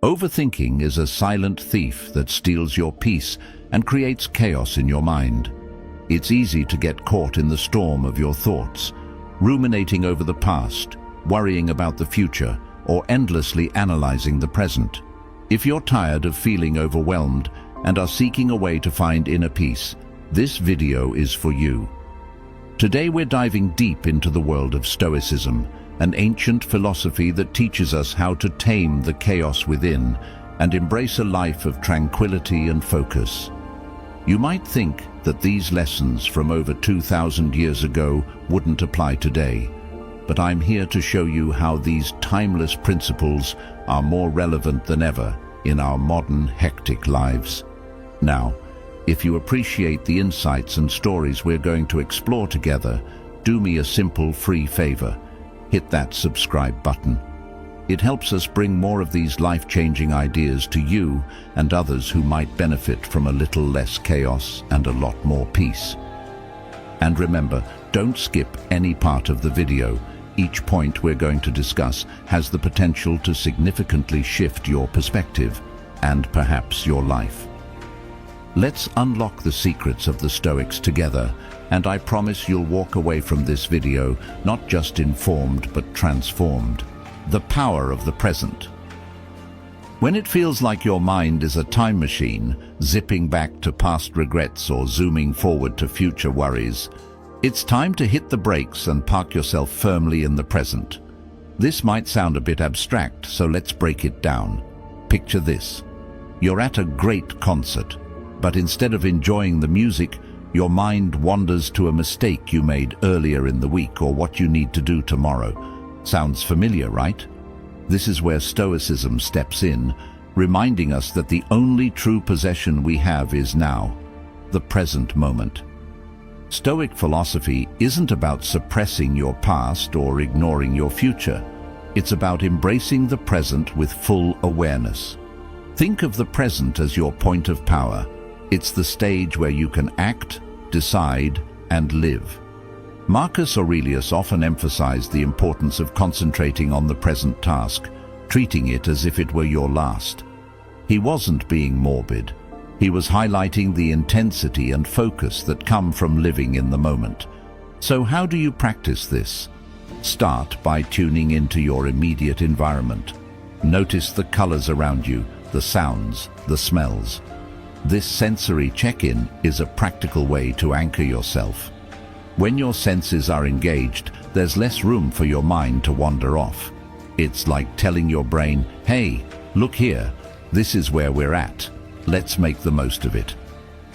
Overthinking is a silent thief that steals your peace and creates chaos in your mind. It's easy to get caught in the storm of your thoughts, ruminating over the past, worrying about the future, or endlessly analyzing the present. If you're tired of feeling overwhelmed and are seeking a way to find inner peace, this video is for you. Today we're diving deep into the world of Stoicism, an ancient philosophy that teaches us how to tame the chaos within and embrace a life of tranquility and focus. You might think that these lessons from over 2,000 years ago wouldn't apply today, but I'm here to show you how these timeless principles are more relevant than ever in our modern, hectic lives. Now, if you appreciate the insights and stories we're going to explore together, do me a simple, free favor. Hit that subscribe button. It helps us bring more of these life-changing ideas to you and others who might benefit from a little less chaos and a lot more peace. And remember, don't skip any part of the video. Each point we're going to discuss has the potential to significantly shift your perspective and perhaps your life. Let's unlock the secrets of the Stoics together, and I promise you'll walk away from this video not just informed but transformed. The power of the present. When it feels like your mind is a time machine, zipping back to past regrets or zooming forward to future worries, it's time to hit the brakes and park yourself firmly in the present. This might sound a bit abstract, so let's break it down. Picture this. You're at a great concert, but instead of enjoying the music, your mind wanders to a mistake you made earlier in the week or what you need to do tomorrow. Sounds familiar, right? This is where Stoicism steps in, reminding us that the only true possession we have is now, the present moment. Stoic philosophy isn't about suppressing your past or ignoring your future. It's about embracing the present with full awareness. Think of the present as your point of power. It's the stage where you can act, decide, and live. Marcus Aurelius often emphasized the importance of concentrating on the present task, treating it as if it were your last. He wasn't being morbid. He was highlighting the intensity and focus that come from living in the moment. So how do you practice this? Start by tuning into your immediate environment. Notice the colors around you, the sounds, the smells. This sensory check-in is a practical way to anchor yourself. When your senses are engaged, there's less room for your mind to wander off. It's like telling your brain, hey, look here, this is where we're at. Let's make the most of it.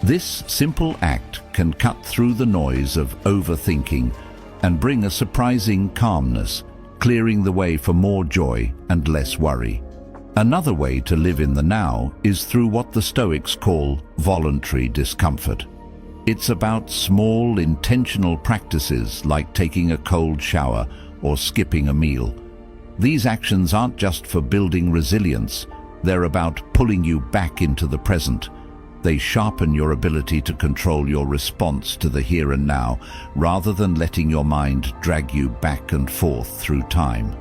This simple act can cut through the noise of overthinking and bring a surprising calmness, clearing the way for more joy and less worry. Another way to live in the now is through what the Stoics call voluntary discomfort. It's about small, intentional practices like taking a cold shower or skipping a meal. These actions aren't just for building resilience, they're about pulling you back into the present. They sharpen your ability to control your response to the here and now, rather than letting your mind drag you back and forth through time.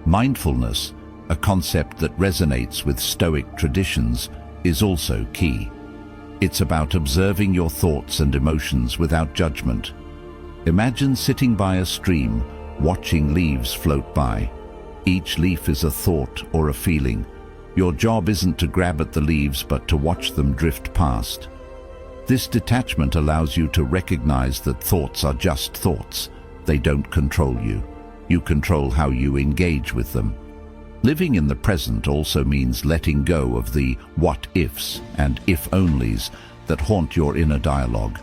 Mindfulness, a concept that resonates with Stoic traditions, is also key. It's about observing your thoughts and emotions without judgment. Imagine sitting by a stream, watching leaves float by. Each leaf is a thought or a feeling. Your job isn't to grab at the leaves, but to watch them drift past. This detachment allows you to recognize that thoughts are just thoughts. They don't control you. You control how you engage with them. Living in the present also means letting go of the what-ifs and if-onlys that haunt your inner dialogue.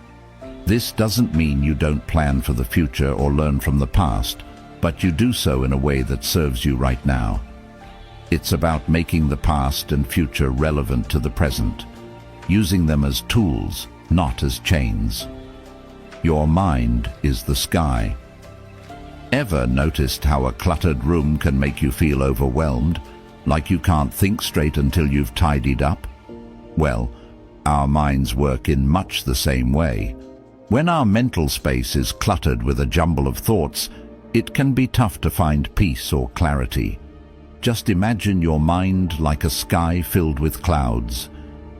This doesn't mean you don't plan for the future or learn from the past, but you do so in a way that serves you right now. It's about making the past and future relevant to the present, using them as tools, not as chains. Your mind is the sky. Ever noticed how a cluttered room can make you feel overwhelmed, like you can't think straight until you've tidied up? Well, our minds work in much the same way. When our mental space is cluttered with a jumble of thoughts, it can be tough to find peace or clarity. Just imagine your mind like a sky filled with clouds.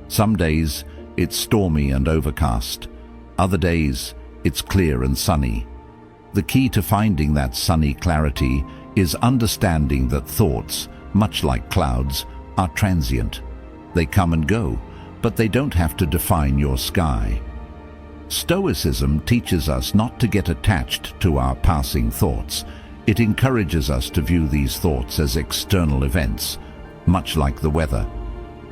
Some days, it's stormy and overcast. Other days, it's clear and sunny. The key to finding that sunny clarity is understanding that thoughts, much like clouds, are transient. They come and go, but they don't have to define your sky. Stoicism teaches us not to get attached to our passing thoughts. It encourages us to view these thoughts as external events, much like the weather.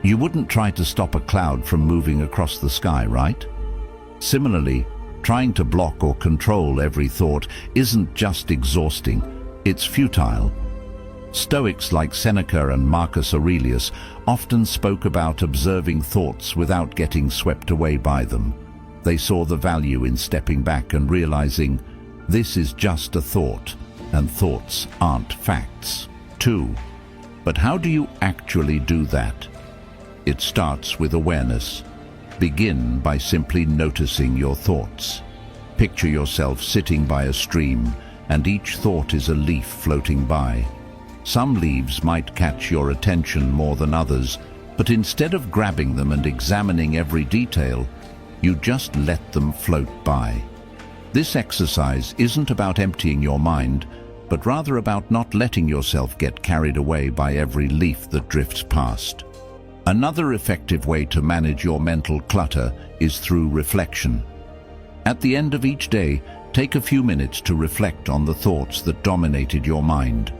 You wouldn't try to stop a cloud from moving across the sky, right? Similarly, trying to block or control every thought isn't just exhausting, it's futile. Stoics like Seneca and Marcus Aurelius often spoke about observing thoughts without getting swept away by them. They saw the value in stepping back and realizing, this is just a thought, and thoughts aren't facts. 2. But how do you actually do that? It starts with awareness. Begin by simply noticing your thoughts. Picture yourself sitting by a stream, and each thought is a leaf floating by. Some leaves might catch your attention more than others, but instead of grabbing them and examining every detail, you just let them float by. This exercise isn't about emptying your mind, but rather about not letting yourself get carried away by every leaf that drifts past. Another effective way to manage your mental clutter is through reflection. At the end of each day, take a few minutes to reflect on the thoughts that dominated your mind.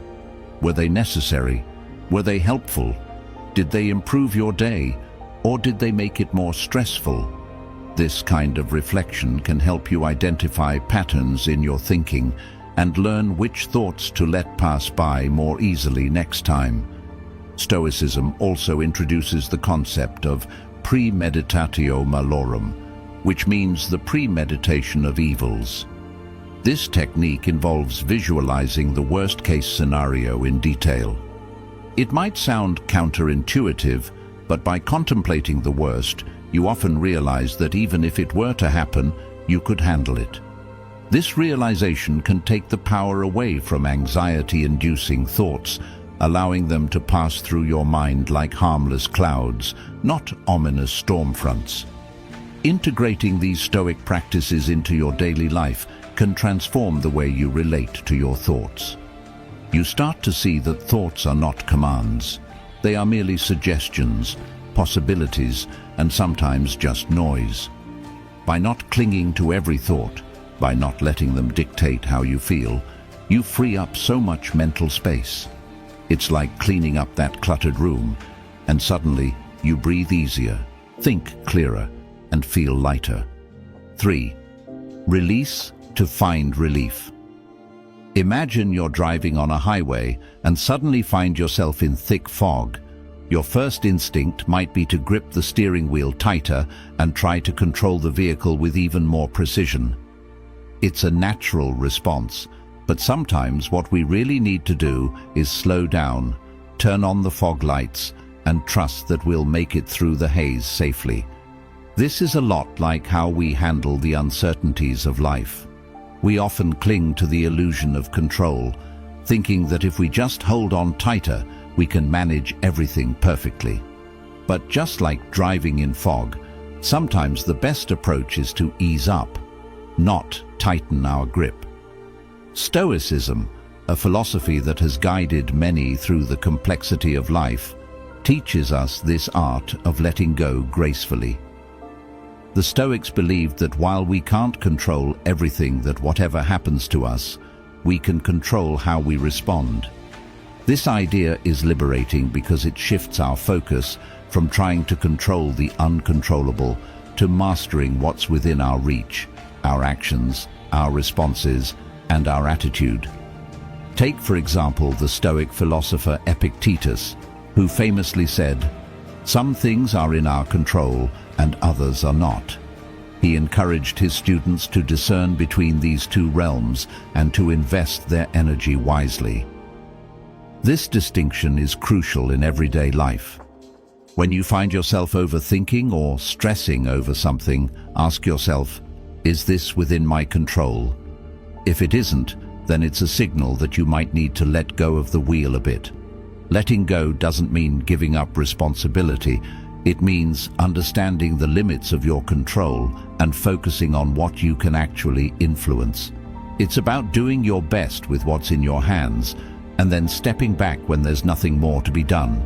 Were they necessary? Were they helpful? Did they improve your day? Or did they make it more stressful? This kind of reflection can help you identify patterns in your thinking and learn which thoughts to let pass by more easily next time. Stoicism also introduces the concept of premeditatio malorum, which means the premeditation of evils. This technique involves visualizing the worst-case scenario in detail. It might sound counterintuitive, but by contemplating the worst, you often realize that even if it were to happen, you could handle it. This realization can take the power away from anxiety-inducing thoughts, allowing them to pass through your mind like harmless clouds, not ominous storm fronts. Integrating these Stoic practices into your daily life can transform the way you relate to your thoughts. You start to see that thoughts are not commands. They are merely suggestions, possibilities, and sometimes just noise. By not clinging to every thought, by not letting them dictate how you feel, you free up so much mental space. It's like cleaning up that cluttered room, and suddenly you breathe easier, think clearer, and feel lighter. 3. Release to find relief. Imagine you're driving on a highway and suddenly find yourself in thick fog. Your first instinct might be to grip the steering wheel tighter and try to control the vehicle with even more precision. It's a natural response, but sometimes what we really need to do is slow down, turn on the fog lights, and trust that we'll make it through the haze safely. This is a lot like how we handle the uncertainties of life. We often cling to the illusion of control, thinking that if we just hold on tighter, we can manage everything perfectly. But just like driving in fog, sometimes the best approach is to ease up, not tighten our grip. Stoicism, a philosophy that has guided many through the complexity of life, teaches us this art of letting go gracefully. The Stoics believed that while we can't control everything, that whatever happens to us, we can control how we respond. This idea is liberating because it shifts our focus from trying to control the uncontrollable to mastering what's within our reach, our actions, our responses, and our attitude. Take, for example, the Stoic philosopher Epictetus, who famously said, "Some things are in our control and others are not." He encouraged his students to discern between these two realms and to invest their energy wisely. This distinction is crucial in everyday life. When you find yourself overthinking or stressing over something, ask yourself, is this within my control? If it isn't, then it's a signal that you might need to let go of the wheel a bit. Letting go doesn't mean giving up responsibility. It means understanding the limits of your control and focusing on what you can actually influence. It's about doing your best with what's in your hands and then stepping back when there's nothing more to be done.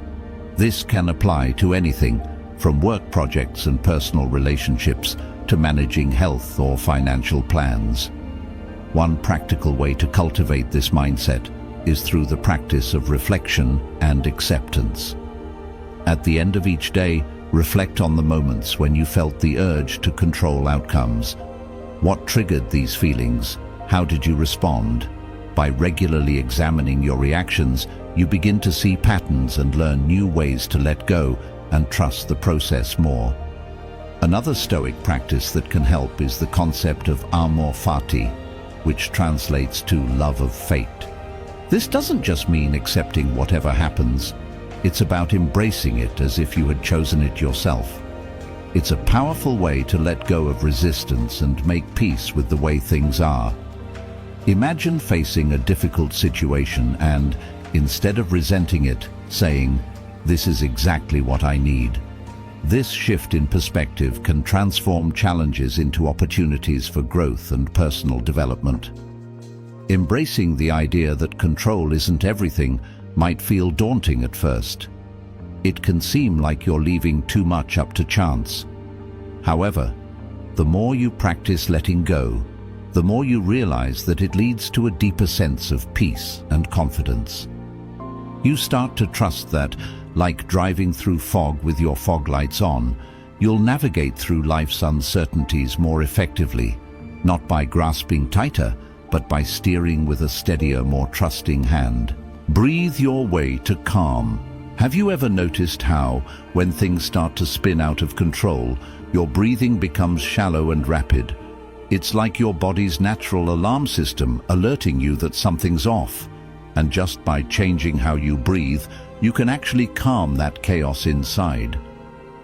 This can apply to anything, from work projects and personal relationships to managing health or financial plans. One practical way to cultivate this mindset is through the practice of reflection and acceptance. At the end of each day, reflect on the moments when you felt the urge to control outcomes. What triggered these feelings? How did you respond? By regularly examining your reactions, you begin to see patterns and learn new ways to let go and trust the process more. Another Stoic practice that can help is the concept of amor fati, which translates to love of fate. This doesn't just mean accepting whatever happens. It's about embracing it as if you had chosen it yourself. It's a powerful way to let go of resistance and make peace with the way things are. Imagine facing a difficult situation and, instead of resenting it, saying, "This is exactly what I need." This shift in perspective can transform challenges into opportunities for growth and personal development. Embracing the idea that control isn't everything might feel daunting at first. It can seem like you're leaving too much up to chance. However, the more you practice letting go, the more you realize that it leads to a deeper sense of peace and confidence. You start to trust that, like driving through fog with your fog lights on, you'll navigate through life's uncertainties more effectively, not by grasping tighter, but by steering with a steadier, more trusting hand. Breathe your way to calm. Have you ever noticed how, when things start to spin out of control, your breathing becomes shallow and rapid? It's like your body's natural alarm system alerting you that something's off. And just by changing how you breathe, you can actually calm that chaos inside.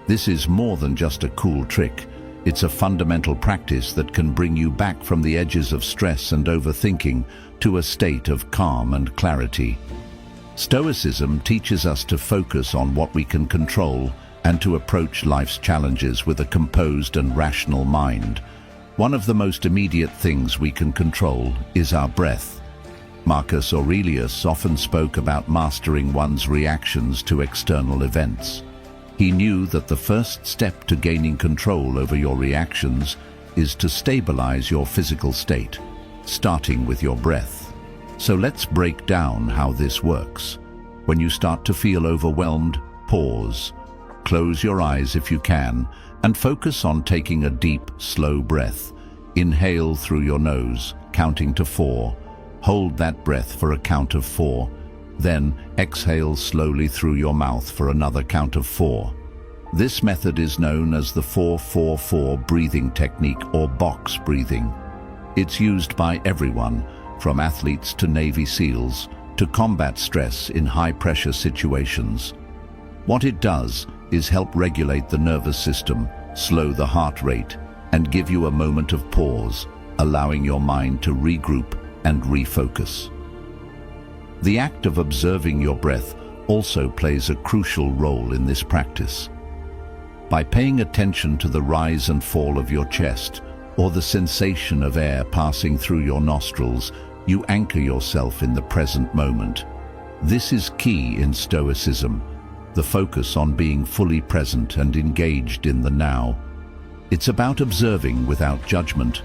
This is more than just a cool trick. It's a fundamental practice that can bring you back from the edges of stress and overthinking to a state of calm and clarity. Stoicism teaches us to focus on what we can control and to approach life's challenges with a composed and rational mind. One of the most immediate things we can control is our breath. Marcus Aurelius often spoke about mastering one's reactions to external events. He knew that the first step to gaining control over your reactions is to stabilize your physical state, starting with your breath. So let's break down how this works. When you start to feel overwhelmed, pause. Close your eyes if you can, and focus on taking a deep, slow breath. Inhale through your nose, counting to 4. Hold that breath for a count of 4. Then exhale slowly through your mouth for another count of 4. This method is known as the 4-4-4 breathing technique, or box breathing. It's used by everyone, from athletes to Navy SEALs, to combat stress in high-pressure situations. What it does is help regulate the nervous system, slow the heart rate, and give you a moment of pause, allowing your mind to regroup and refocus. The act of observing your breath also plays a crucial role in this practice. By paying attention to the rise and fall of your chest, or the sensation of air passing through your nostrils, you anchor yourself in the present moment. This is key in Stoicism, the focus on being fully present and engaged in the now. It's about observing without judgment.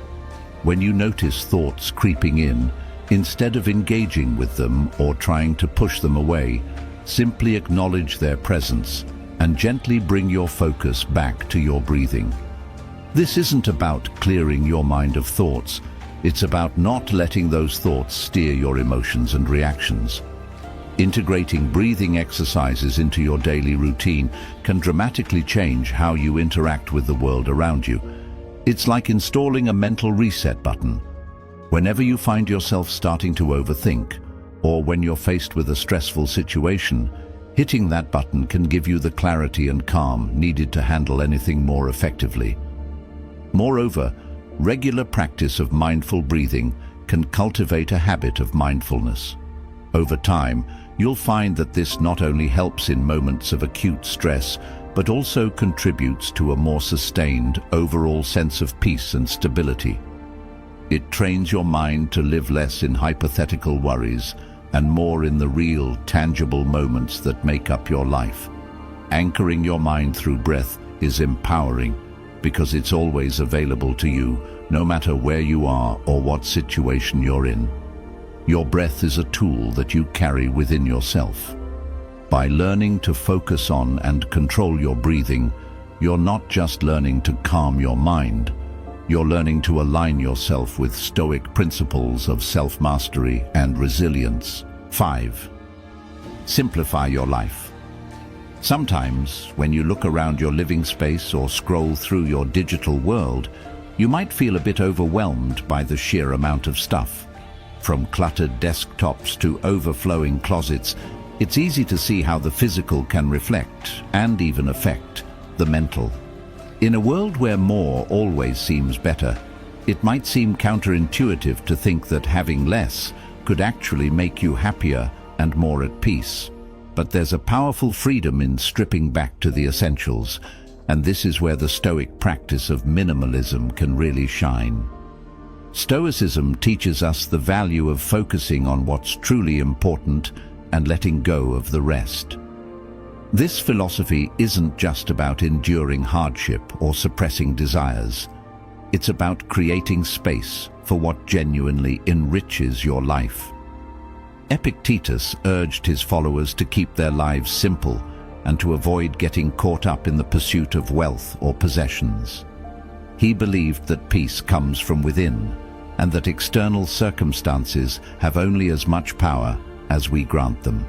When you notice thoughts creeping in, instead of engaging with them or trying to push them away, simply acknowledge their presence and gently bring your focus back to your breathing. This isn't about clearing your mind of thoughts. It's about not letting those thoughts steer your emotions and reactions. Integrating breathing exercises into your daily routine can dramatically change how you interact with the world around you. It's like installing a mental reset button. Whenever you find yourself starting to overthink, or when you're faced with a stressful situation, hitting that button can give you the clarity and calm needed to handle anything more effectively. Moreover, regular practice of mindful breathing can cultivate a habit of mindfulness. Over time, you'll find that this not only helps in moments of acute stress, but also contributes to a more sustained overall sense of peace and stability. It trains your mind to live less in hypothetical worries and more in the real, tangible moments that make up your life. Anchoring your mind through breath is empowering because it's always available to you, no matter where you are or what situation you're in. Your breath is a tool that you carry within yourself. By learning to focus on and control your breathing, you're not just learning to calm your mind, you're learning to align yourself with Stoic principles of self-mastery and resilience. 5. Simplify your life. Sometimes, when you look around your living space or scroll through your digital world, you might feel a bit overwhelmed by the sheer amount of stuff. From cluttered desktops to overflowing closets, it's easy to see how the physical can reflect and even affect the mental. In a world where more always seems better, it might seem counterintuitive to think that having less could actually make you happier and more at peace. But there's a powerful freedom in stripping back to the essentials, and this is where the Stoic practice of minimalism can really shine. Stoicism teaches us the value of focusing on what's truly important and letting go of the rest. This philosophy isn't just about enduring hardship or suppressing desires. It's about creating space for what genuinely enriches your life. Epictetus urged his followers to keep their lives simple and to avoid getting caught up in the pursuit of wealth or possessions. He believed that peace comes from within and that external circumstances have only as much power as we grant them.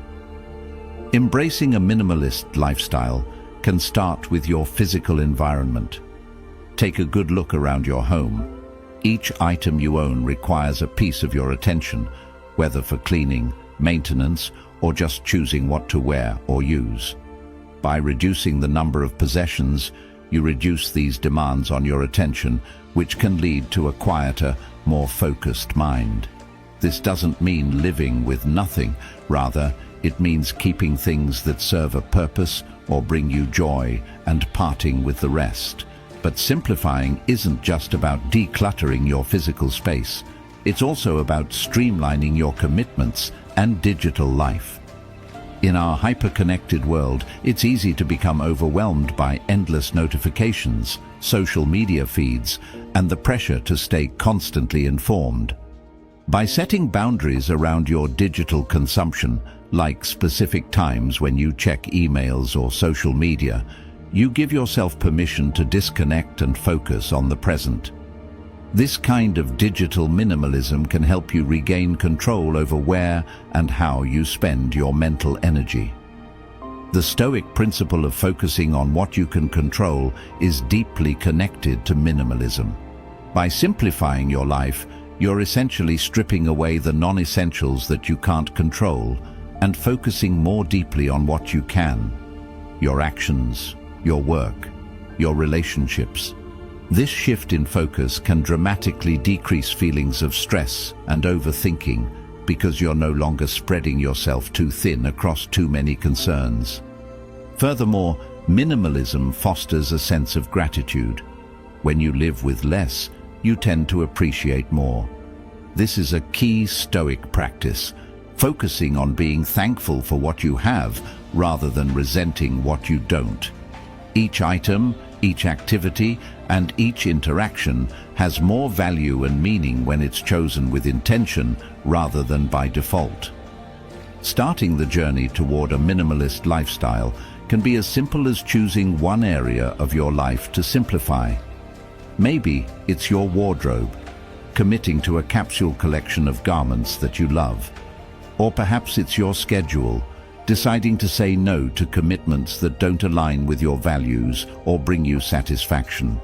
Embracing a minimalist lifestyle can start with your physical environment. Take a good look around your home. Each item you own requires a piece of your attention, whether for cleaning, maintenance, or just choosing what to wear or use. By reducing the number of possessions, you reduce these demands on your attention, which can lead to a quieter, more focused mind. This doesn't mean living with nothing. Rather, it means keeping things that serve a purpose or bring you joy and parting with the rest. But simplifying isn't just about decluttering your physical space. It's also about streamlining your commitments and digital life. In our hyper-connected world, it's easy to become overwhelmed by endless notifications, social media feeds, and the pressure to stay constantly informed. By setting boundaries around your digital consumption, like specific times when you check emails or social media, you give yourself permission to disconnect and focus on the present. This kind of digital minimalism can help you regain control over where and how you spend your mental energy. The Stoic principle of focusing on what you can control is deeply connected to minimalism. By simplifying your life, you're essentially stripping away the non-essentials that you can't control and focusing more deeply on what you can: your actions, your work, your relationships. This shift in focus can dramatically decrease feelings of stress and overthinking because you're no longer spreading yourself too thin across too many concerns. Furthermore, minimalism fosters a sense of gratitude. When you live with less, you tend to appreciate more. This is a key Stoic practice, focusing on being thankful for what you have rather than resenting what you don't. Each item, each activity, and each interaction has more value and meaning when it's chosen with intention rather than by default. Starting the journey toward a minimalist lifestyle can be as simple as choosing one area of your life to simplify. Maybe it's your wardrobe, committing to a capsule collection of garments that you love. Or perhaps it's your schedule, deciding to say no to commitments that don't align with your values or bring you satisfaction.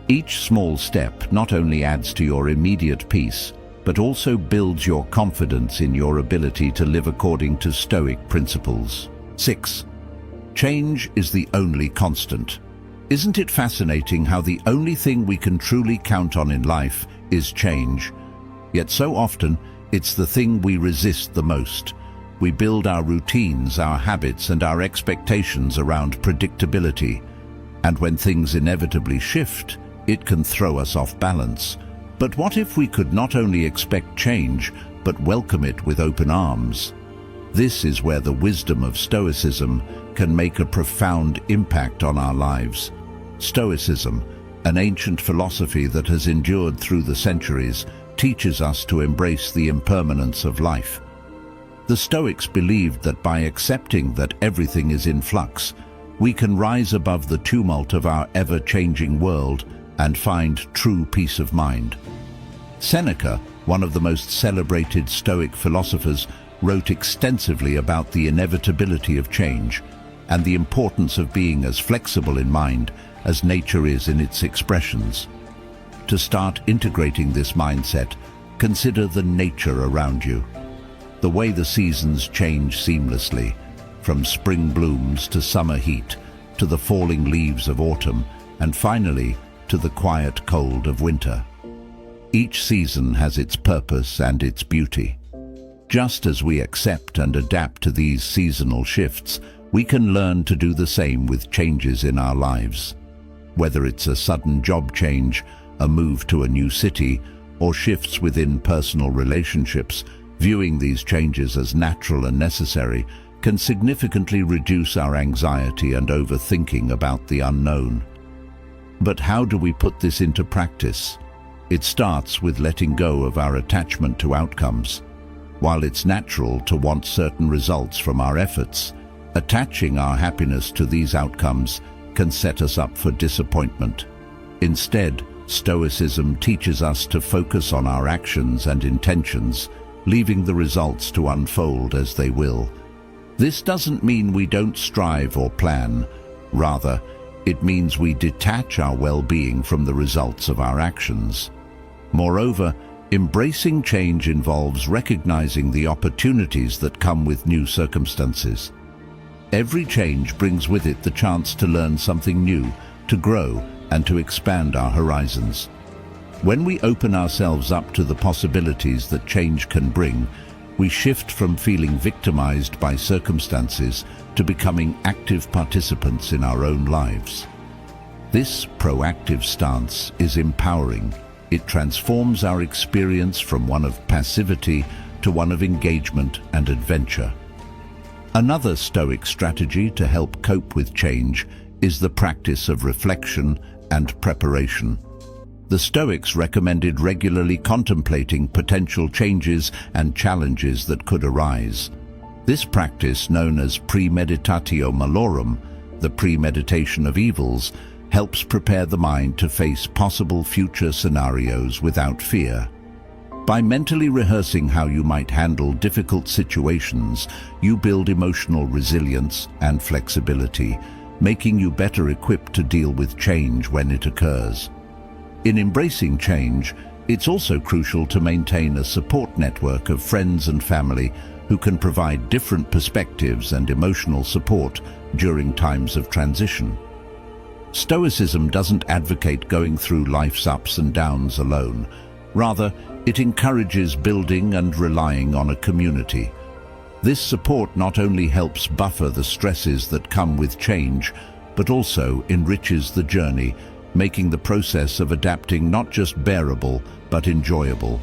Each small step not only adds to your immediate peace, but also builds your confidence in your ability to live according to Stoic principles. 6. Change is the only constant. Isn't it fascinating how the only thing we can truly count on in life is change? Yet so often, it's the thing we resist the most. We build our routines, our habits, and our expectations around predictability. And when things inevitably shift, it can throw us off balance. But what if we could not only expect change, but welcome it with open arms? This is where the wisdom of Stoicism can make a profound impact on our lives. Stoicism, an ancient philosophy that has endured through the centuries, teaches us to embrace the impermanence of life. The Stoics believed that by accepting that everything is in flux, we can rise above the tumult of our ever-changing world and find true peace of mind. Seneca, one of the most celebrated Stoic philosophers, wrote extensively about the inevitability of change and the importance of being as flexible in mind as nature is in its expressions. To start integrating this mindset, consider the nature around you. The way the seasons change seamlessly, from spring blooms to summer heat, to the falling leaves of autumn, and finally, to the quiet cold of winter. Each season has its purpose and its beauty. Just as we accept and adapt to these seasonal shifts, we can learn to do the same with changes in our lives. Whether it's a sudden job change, a move to a new city, or shifts within personal relationships, viewing these changes as natural and necessary can significantly reduce our anxiety and overthinking about the unknown. But how do we put this into practice? It starts with letting go of our attachment to outcomes. While it's natural to want certain results from our efforts, attaching our happiness to these outcomes can set us up for disappointment. Instead, Stoicism teaches us to focus on our actions and intentions, leaving the results to unfold as they will. This doesn't mean we don't strive or plan. Rather, it means we detach our well-being from the results of our actions. Moreover, embracing change involves recognizing the opportunities that come with new circumstances. Every change brings with it the chance to learn something new, to grow, and to expand our horizons. When we open ourselves up to the possibilities that change can bring, we shift from feeling victimized by circumstances to becoming active participants in our own lives. This proactive stance is empowering. It transforms our experience from one of passivity to one of engagement and adventure. Another Stoic strategy to help cope with change is the practice of reflection and preparation. The Stoics recommended regularly contemplating potential changes and challenges that could arise. This practice, known as premeditatio malorum, the premeditation of evils, helps prepare the mind to face possible future scenarios without fear. By mentally rehearsing how you might handle difficult situations, you build emotional resilience and flexibility, making you better equipped to deal with change when it occurs. In embracing change, it's also crucial to maintain a support network of friends and family who can provide different perspectives and emotional support during times of transition. Stoicism doesn't advocate going through life's ups and downs alone. Rather, it encourages building and relying on a community. This support not only helps buffer the stresses that come with change, but also enriches the journey, making the process of adapting not just bearable, but enjoyable.